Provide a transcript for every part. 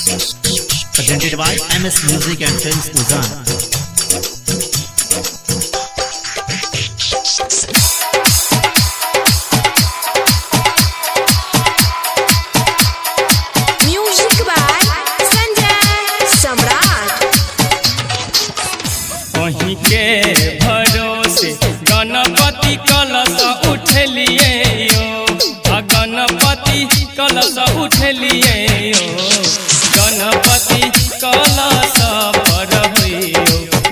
Presented by MS Music and Films Uzan. वहीं के भरोसे गणपति कलश उठलिए गणपति कलश उठलिए गणपति कलश पर हुइयो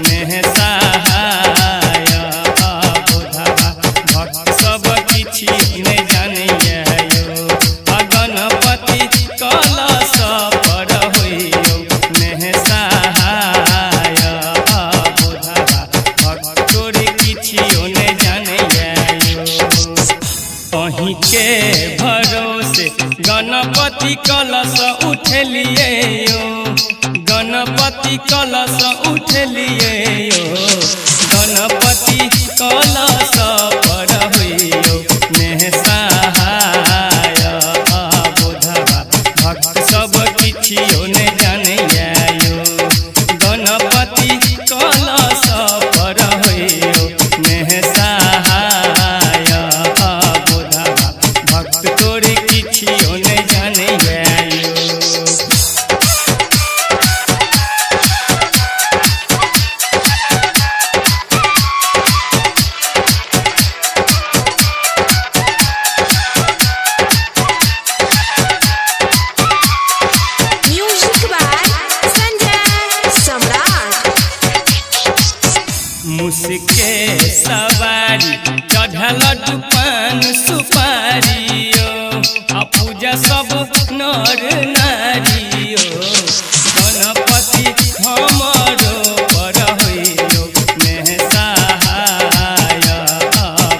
नेह सहाय बुधवा भक्त सब किछि ने जानिए गणपति कलश पर हुइयो नेह सहाय वहीं के भरोसे गणपति कलश उठलिए गणपति कलश उठलिए गणपति कलश पर हुइयो नेह सहाय बुधवा भक्त सब किछियो ने जानिए गणपति कलश पर हुइयो नेह सहाय बुधवा भक्त तोरे किछियो ने जानिए मुसके सवारी चढ़ल दुपान सुपारियो आ पूजा सब नर नारियो गणपति हमरो पर होइयो नेह सहाय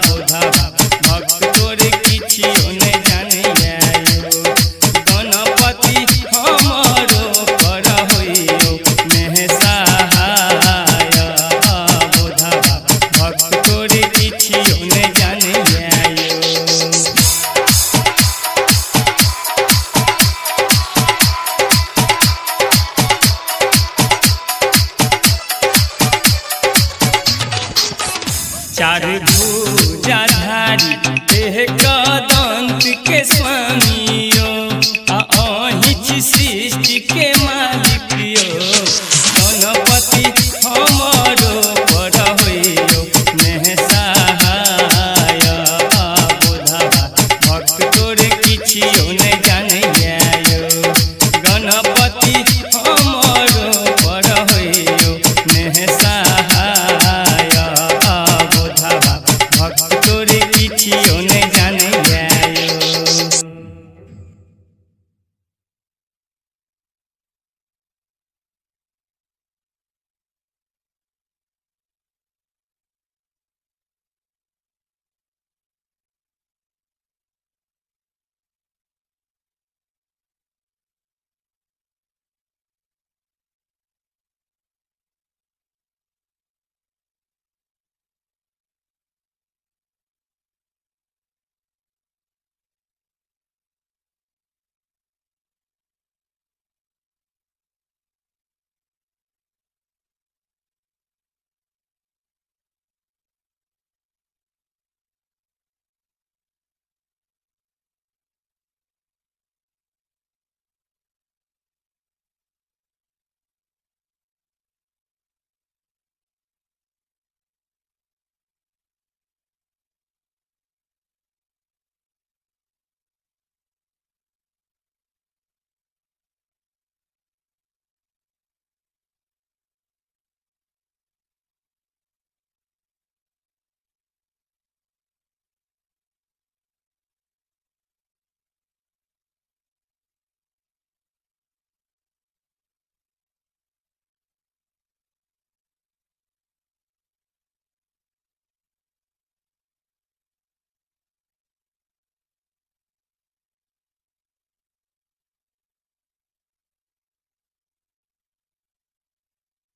बुधवा भक्त तोरे किछियो ने जानिए गणपति हमरो पर होइयो नेह सहाय भक्त तोरे किछियो ने जानिए चार भुजाधारी एक दंत के स्वामियो अहिंच सृष्टि के मालिकियो गणपति हमरो पर होइयो नेह सहाय बुधवा भक्त तोरे किछियो ने जानिए गणपति